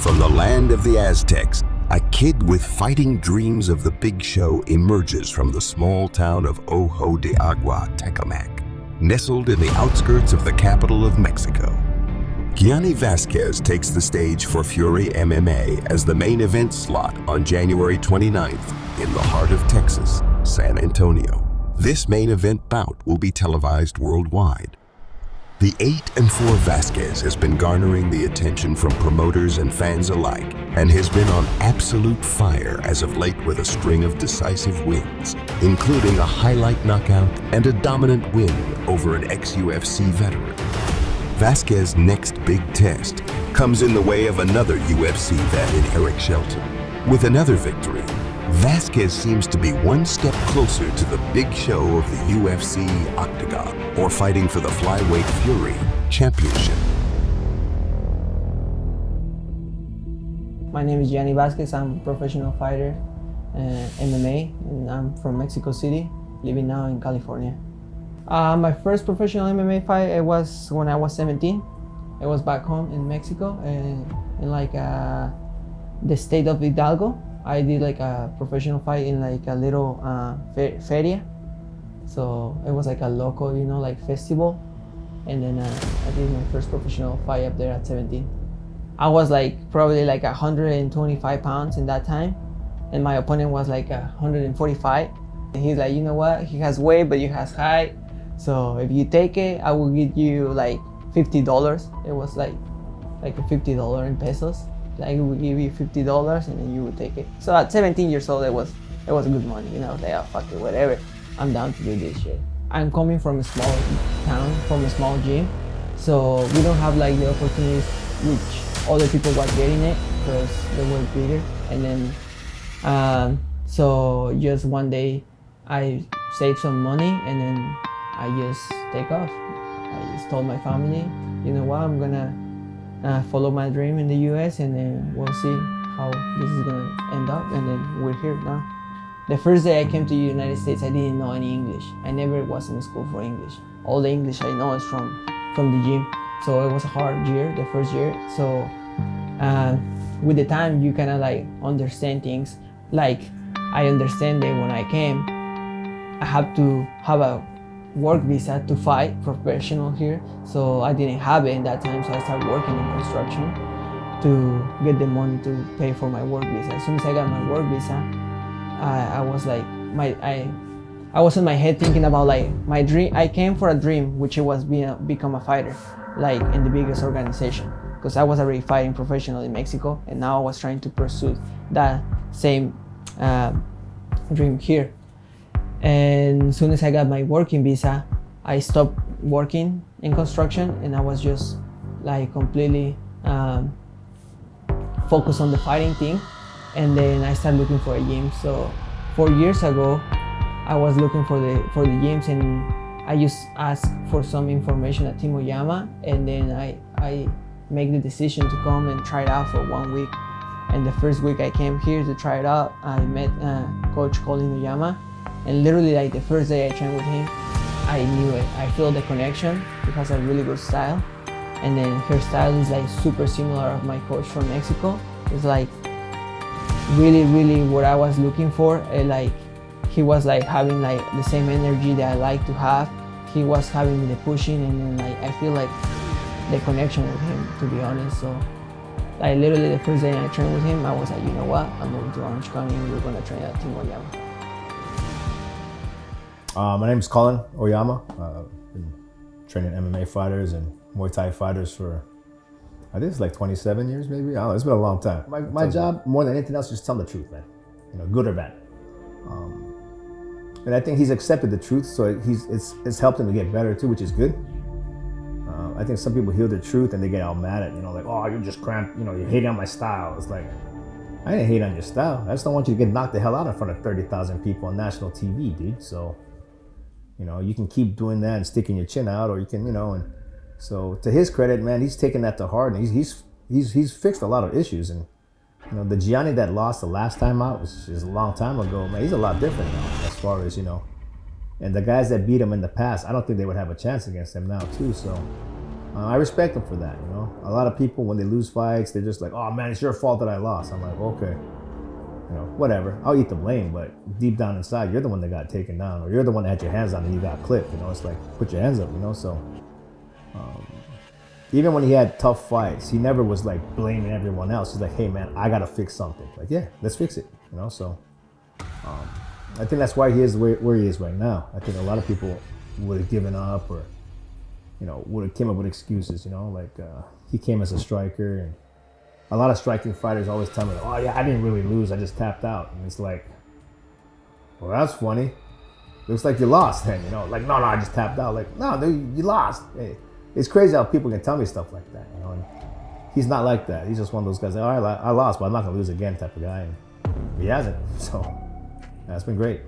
From the land of the Aztecs, a kid with fighting dreams of the big show emerges from the small town of Ojo De Agua Tecamac, nestled in the outskirts of the capital of Mexico. Gianni Vazquez takes the stage for Fury MMA as the main event slot on January 29th in the heart of Texas, San Antonio. This main event bout will be televised worldwide. The 8-4 Vazquez has been garnering the attention from promoters and fans alike and has been on absolute fire as of late with a string of decisive wins, including a highlight knockout and a dominant win over an ex-UFC veteran. Vazquez's next big test comes in the way of another UFC vet in Eric Shelton. With another victory, Vazquez seems to be one step closer to the big show of the UFC octagon, or fighting for the flyweight Fury Championship. My name is Gianni Vazquez. I'm a professional fighter, MMA, and I'm from Mexico City, living now in California. My first professional MMA fight, it was when I was 17. It was back home in Mexico, in the state of Hidalgo. I did like a professional fight in like a little feria. So it was like a local, like festival. And then I did my first professional fight up there at 17. I was like probably like 125 pounds in that time. And my opponent was like 145. And he's like, you know what? He has weight, but you has height. So if you take it, I will give you like $50. It was like a $50 in pesos. Like we would give you $50 and then you would take it. So at 17 years old, it was good money, Like, oh, fuck it, whatever. I'm down to do this shit. I'm coming from a small town, from a small gym. So we don't have like the opportunities which other people were getting it because they were bigger. And then, so just one day I saved some money and then I just take off. I just told my family, you know what, I'm gonna follow my dream in the US and then we'll see how this is gonna end up, and then we're here now. The first day I came to the United States, I didn't know any English. I never was in school for English. All the English I know is from the gym. So it was a hard year, the first year. So with the time you kind of like understand things. Like I understand that when I came, I have to have a work visa to fight professional here, so I didn't have it in that time, so I started working in construction to get the money to pay for my work visa. As soon as I got my work visa, I was like, I was in my head thinking about like my dream. I came for a dream, which it was become a fighter, like in the biggest organization, because I was already fighting professional in Mexico, and now I was trying to pursue that same dream here. And as soon as I got my working visa, I stopped working in construction and I was just like completely focused on the fighting thing. And then I started looking for a gym. So 4 years ago, I was looking for the gyms, and I just asked for some information at Team Oyama, and then I made the decision to come and try it out for 1 week. And the first week I came here to try it out, I met Coach Colin Oyama. And literally like the first day I trained with him, I knew it. I feel the connection. He has a really good style. And then her style is like super similar of my coach from Mexico. It's like really, really what I was looking for. Like he was like having like the same energy that I like to have. He was having the pushing, and then like I feel like the connection with him, to be honest. So like literally the first day I trained with him, I was like, you know what? I'm moving to Orange County and we're gonna train at Team Oyama. My name is Colin Oyama. I've been training MMA fighters and Muay Thai fighters for, I think it's like 27 years maybe. I don't know, it's been a long time. My job, more than anything else, is just tell the truth, man. Good or bad. And I think he's accepted the truth, so it's helped him to get better too, which is good. I think some people hear the truth and they get all mad at, like, oh, you're just cramped, you're hating on my style. It's like, I didn't hate on your style. I just don't want you to get knocked the hell out in front of 30,000 people on national TV, dude. So, you can keep doing that and sticking your chin out, or you can, and so to his credit, man, he's taken that to heart, and he's fixed a lot of issues. And the Gianni that lost the last time out was a long time ago, man. He's a lot different now, as far as and the guys that beat him in the past, I don't think they would have a chance against him now too. So I respect him for that, you know. A lot of people, when they lose fights, they're just like, oh man, it's your fault that I lost. I'm like, okay, you know, whatever. I'll eat the blame, but deep down inside, you're the one that got taken down, or you're the one that had your hands on and you got clipped, you know. It's like, put your hands up, you know. So even when he had tough fights, he never was like blaming everyone else. He's like, hey man, I gotta fix something. Like, yeah, let's fix it, you know. So I think that's why he is where he is right now. I think a lot of people would have given up, or you know, would have came up with excuses, you know, like he came as a striker, and a lot of striking fighters always tell me, oh yeah, I didn't really lose, I just tapped out. And it's like, well, that's funny. Looks like you lost then, you know, like, no, I just tapped out. Like, no, dude, you lost. Hey, it's crazy how people can tell me stuff like that, you know, and he's not like that. He's just one of those guys, like, all right, I lost, but I'm not gonna lose again type of guy, and he hasn't, so that's been great.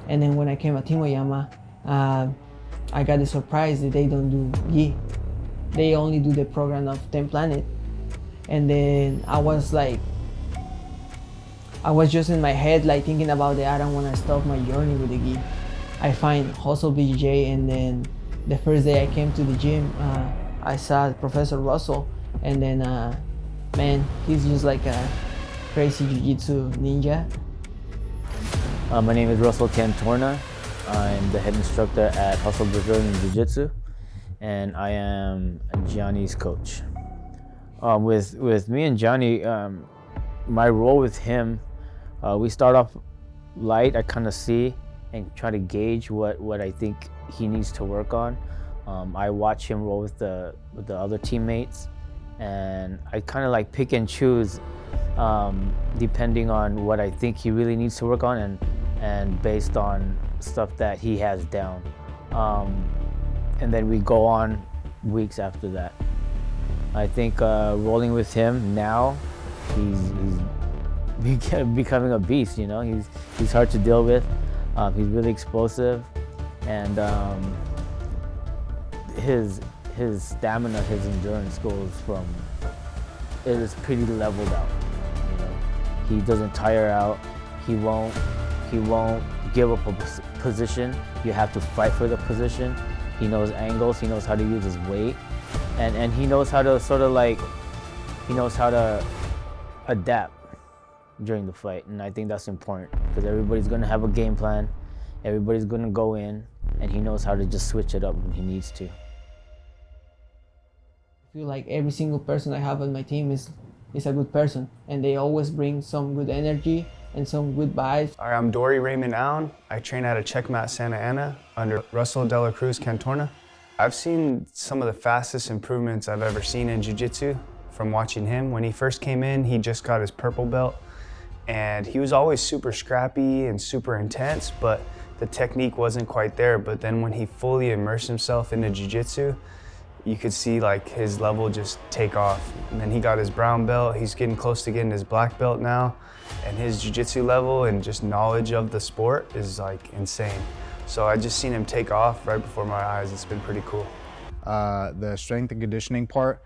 And then when I came at Team Oyama, I got the surprise that they don't do gi. They only do the program of 10 Planet. And then I was just in my head like thinking about that I don't want to stop my journey with the gi. I find Hustle BJJ, and then the first day I came to the gym, I saw Professor Russell, and then man, he's just like a crazy jiu-jitsu ninja. My name is Russell Cantorna. I'm the head instructor at Hustle Brazilian Jiu-Jitsu, and I am Gianni's coach. With me and Gianni, my role with him, we start off light. I kind of see and try to gauge what I think he needs to work on. I watch him roll with the other teammates, and I kind of like pick and choose depending on what I think he really needs to work on, and based on stuff that he has down. And then we go on weeks after that. I think rolling with him now, he's becoming a beast, you know? He's hard to deal with. He's really explosive, and his stamina, his endurance is pretty leveled out. You know? He doesn't tire out. He won't give up a position. You have to fight for the position. He knows angles. He knows how to use his weight, and he knows how to adapt during the fight. And I think that's important, because everybody's gonna have a game plan. Everybody's gonna go in, and he knows how to just switch it up when he needs to. I feel like every single person I have on my team is a good person, and they always bring some good energy and some good vibes. All right, I'm Dory Allen. I train out of Checkmat Santa Ana under Russell De La Cruz Cantorna. I've seen some of the fastest improvements I've ever seen in jiu-jitsu from watching him. When he first came in, he just got his purple belt, and he was always super scrappy and super intense, but the technique wasn't quite there. But then when he fully immersed himself into jiu-jitsu, you could see like his level just take off. And then he got his brown belt. He's getting close to getting his black belt now. And his jiu-jitsu level and just knowledge of the sport is like insane. So I just seen him take off right before my eyes. It's been pretty cool. The strength and conditioning part,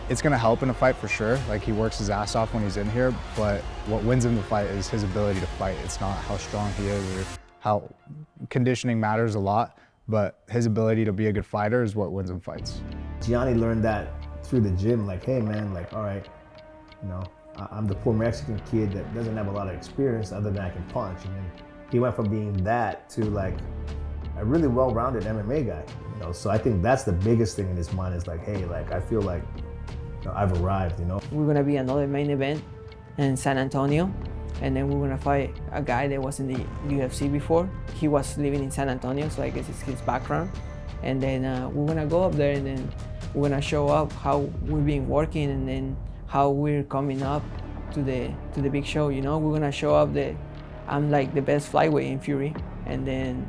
it's gonna help in a fight for sure. Like, he works his ass off when he's in here, but what wins him the fight is his ability to fight. It's not how strong he is or how conditioning matters a lot, but his ability to be a good fighter is what wins him fights. Gianni learned that through the gym, like, hey man, like, all right, you know, I'm the poor Mexican kid that doesn't have a lot of experience other than I can punch. And then he went from being that to like a really well-rounded MMA guy, you know? So I think that's the biggest thing in his mind is like, hey, like, I feel like, you know, I've arrived, you know? We're gonna be another main event in San Antonio, and then we're gonna fight a guy that was in the UFC before. He was living in San Antonio, so I guess it's his background. And then we're gonna go up there, and then we're gonna show up how we've been working, and then how we're coming up to the big show. You know, we're gonna show up that I'm like the best flyweight in Fury, and then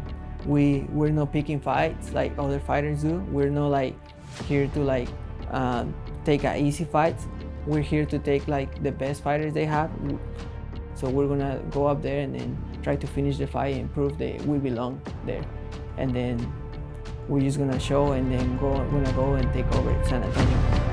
we're not picking fights like other fighters do. We're not like here to like take an easy fight. We're here to take like the best fighters they have. So we're gonna go up there and then try to finish the fight and prove that we belong there. And then we're just gonna show, and then we're gonna go and take over San Antonio.